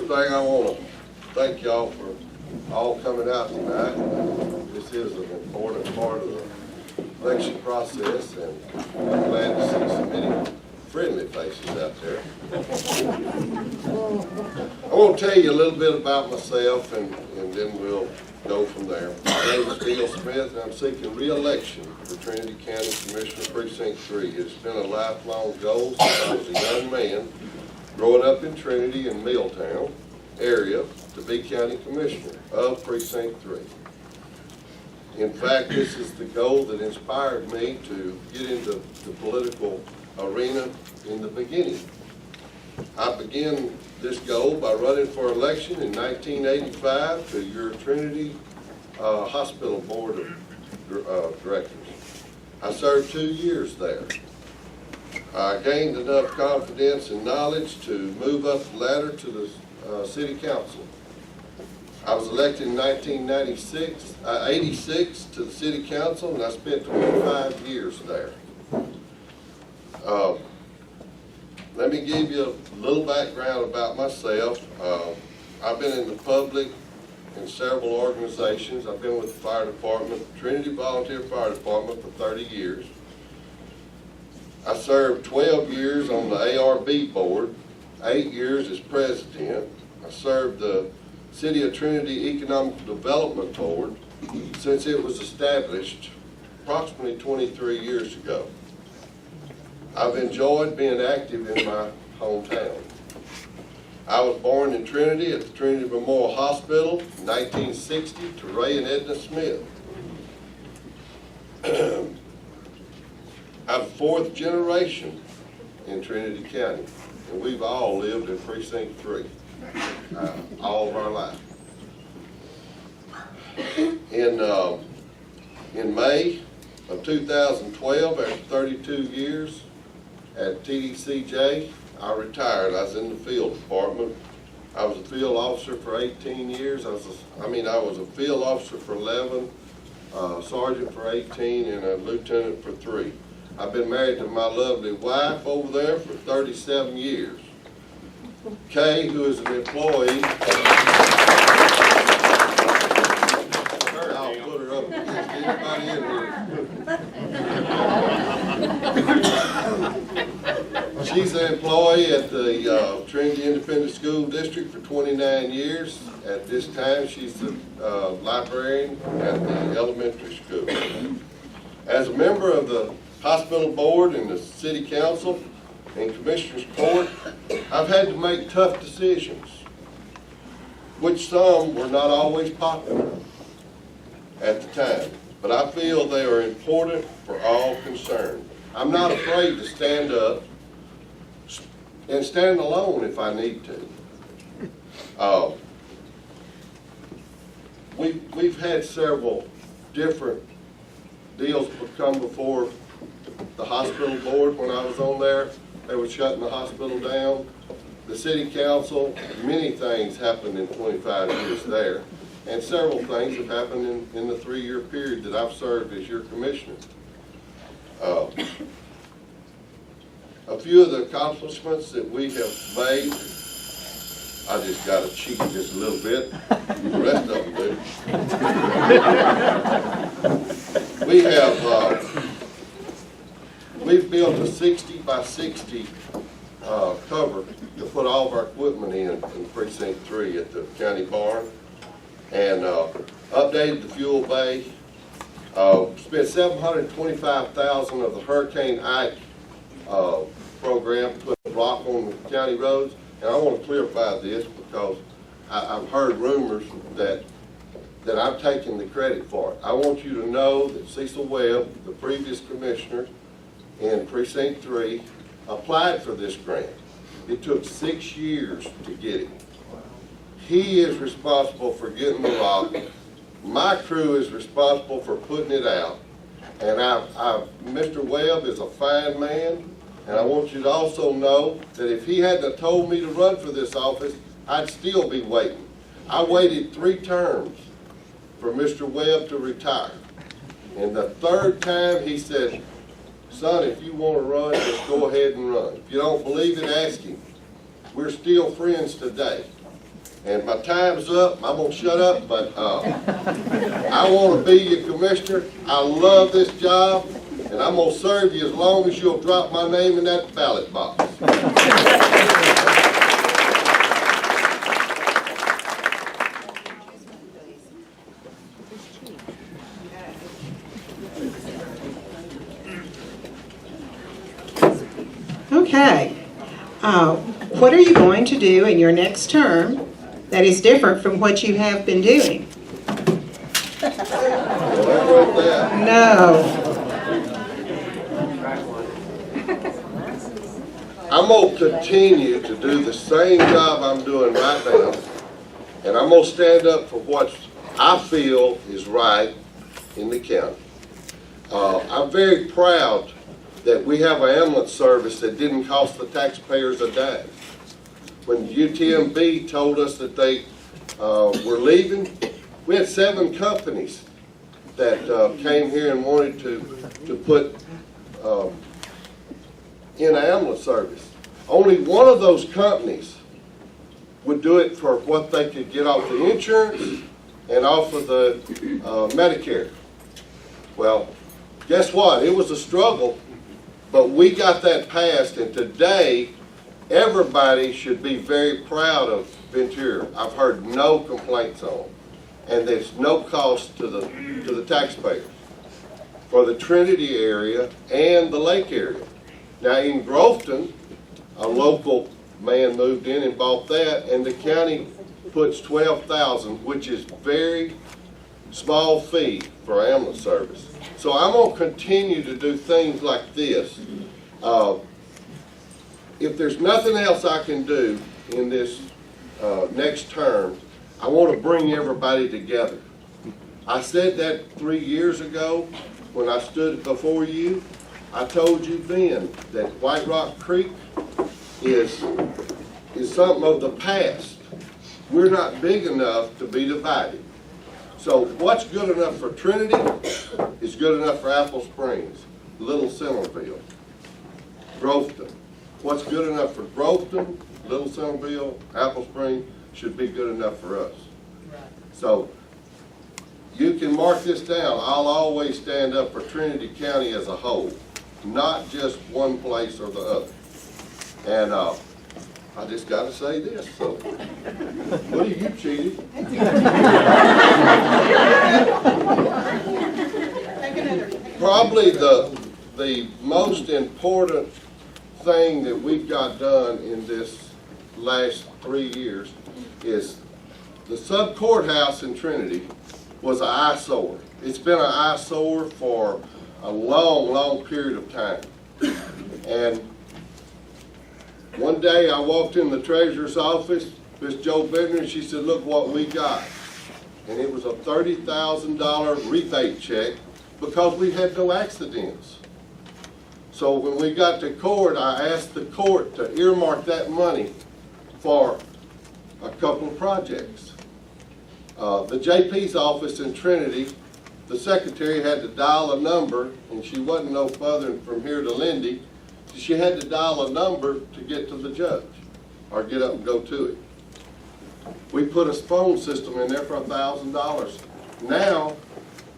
thing, I want to thank y'all for all coming out tonight. This is an important part of the election process, and I'm glad to see so many friendly faces out there. I want to tell you a little bit about myself, and then we'll go from there. My name is Neal Smith, and I'm seeking re-election for Trinity County Commissioner Precinct 3. It's been a lifelong goal since I was a young man, growing up in Trinity and Milltown area, to be County Commissioner of Precinct 3. In fact, this is the goal that inspired me to get into the political arena in the beginning. I began this goal by running for election in 1985 to your Trinity Hospital Board of Directors. I served 2 years there. I gained enough confidence and knowledge to move up the ladder to the City Council. I was elected in 1986 to the City Council, and I spent 25 years there. Let me give you a little background about myself. I've been in the public in several organizations. I've been with the fire department, Trinity Volunteer Fire Department, for 30 years. I served 12 years on the ARB board, 8 years as president. I served the City of Trinity Economic Development Board since it was established approximately 23 years ago. I've enjoyed being active in my hometown. I was born in Trinity at the Trinity Memorial Hospital in 1960 to Ray and Edna Smith. I'm fourth generation in Trinity County, and we've all lived in Precinct 3 all of our life. In May of 2012, after 32 years at TDCJ, I retired. I was in the field department. I was a field officer for 18 years. I was a field officer for 11, sergeant for 18, and a lieutenant for 3. I've been married to my lovely wife over there for 37 years. Kay, who is an employee. I'll put her up against anybody in here. She's an employee at the Trinity Independent School District for 29 years. At this time, she's the librarian at the elementary school. As a member of the hospital board and the city council and commissioner's court, I've had to make tough decisions, which some were not always popular at the time, but I feel they are important for all concerned. I'm not afraid to stand up and stand alone if I need to. We've had several different deals come before the hospital board. When I was on there, they were shutting the hospital down. The city council, many things happened in 25 years there, and several things have happened in the 3-year period that I've served as your commissioner. A few of the accomplishments that we have made, I just got to cheat just a little bit. The rest of them do. We've built a 60 by 60 cover to put all of our equipment in Precinct 3 at the county barn, and updated the fuel bay. Spent $725,000 of the Hurricane Ike program to put a block on the county roads. And I want to clarify this because I've heard rumors that I've taken the credit for it. I want you to know that Cecil Webb, the previous commissioner in Precinct 3, applied for this grant. It took 6 years to get it. He is responsible for getting the rock. My crew is responsible for putting it out. And Mr. Webb is a fine man, and I want you to also know that if he hadn't told me to run for this office, I'd still be waiting. I waited 3 terms for Mr. Webb to retire. And the 3rd time he said, son, if you want to run, just go ahead and run. If you don't believe it, ask him. We're still friends today. And my time's up. I'm gonna shut up, but I want to be your commissioner. I love this job, and I'm gonna serve you as long as you'll drop my name in that ballot box. Okay. What are you going to do in your next term that is different from what you have been doing? No. I'm going to continue to do the same job I'm doing right now, and I'm going to stand up for what I feel is right in the county. I'm very proud that we have an ambulance service that didn't cost the taxpayers a dime. When UTMB told us that they were leaving, we had 7 companies that came here and wanted to put in an ambulance service. Only one of those companies would do it for what they could get off the insurance and off of the Medicare. Well, guess what? It was a struggle, but we got that passed, and today everybody should be very proud of Ventura. I've heard no complaints on them, and there's no cost to the taxpayers for the Trinity area and the lake area. Now in Groveton, a local man moved in and bought that, and the county puts $12,000, which is very small fee for ambulance service. So I'm going to continue to do things like this. If there's nothing else I can do in this next term, I want to bring everybody together. I said that 3 years ago when I stood before you. I told you then that White Rock Creek is something of the past. We're not big enough to be divided. So what's good enough for Trinity is good enough for Apple Springs, Little Centerville, Groveton. What's good enough for Groveton, Little Centerville, Apple Springs should be good enough for us. So you can mark this down. I'll always stand up for Trinity County as a whole, not just one place or the other. And I just got to say this. So, what are you cheating? Probably the most important thing that we've got done in this last 3 years is the sub-courthouse in Trinity was an eyesore. It's been an eyesore for a long, long period of time. And one day I walked in the treasurer's office, Miss Jo Bender, and she said, "Look what we got." And it was a $30,000 rebate check because we had no accidents. So when we got to court, I asked the court to earmark that money for a couple of projects. The JP's office in Trinity, the secretary had to dial a number, and she wasn't no further from here to Lindy. She had to dial a number to get to the judge or get up and go to it. We put a phone system in there for $1,000. Now,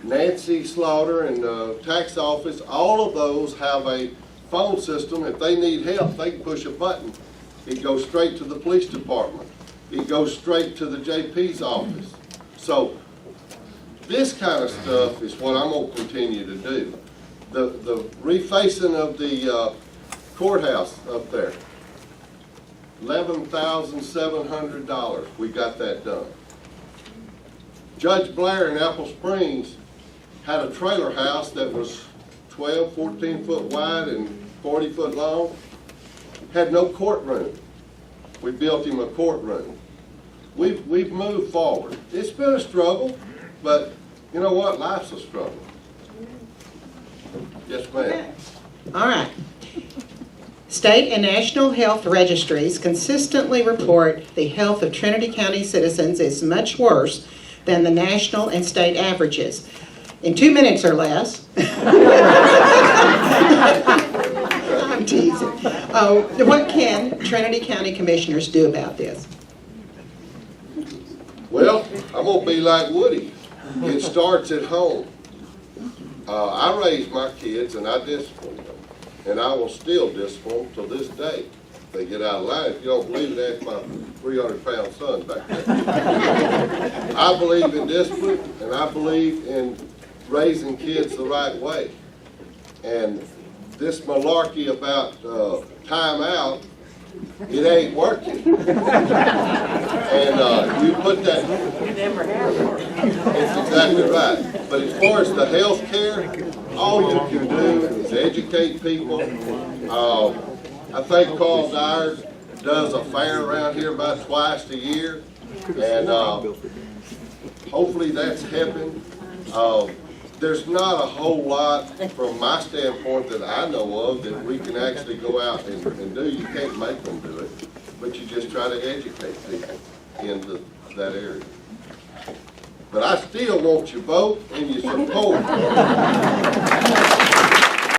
Nancy Slaughter and the tax office, all of those have a phone system. If they need help, they can push a button. It goes straight to the police department. It goes straight to the JP's office. So this kind of stuff is what I'm going to continue to do. The refacing of the courthouse up there, $11,700. We got that done. Judge Blair in Apple Springs had a trailer house that was 12, 14 foot wide and 40 foot long. Had no courtroom. We built him a courtroom. We've moved forward. It's been a struggle, but you know what? Life's a struggle. Yes, ma'am. All right. State and national health registries consistently report the health of Trinity County citizens is much worse than the national and state averages. In 2 minutes or less. I'm teasing. What can Trinity County commissioners do about this? Well, I'm gonna be like Woody. It starts at home. I raised my kids and I disciplined them, and I will still discipline them to this day. If they get out of line, if you don't believe it, ask my 300-pound son back there. I believe in discipline, and I believe in raising kids the right way. And this malarkey about time out, it ain't working. And you put that. You never have worked. That's exactly right. But as far as the health care, all you can do is educate people. I think Carl Dyer does a fair around here about twice a year, and hopefully that's helping. There's not a whole lot, from my standpoint, that I know of that we can actually go out and do. You can't make them do it, but you just try to educate people into that area. But I still want your vote and your support.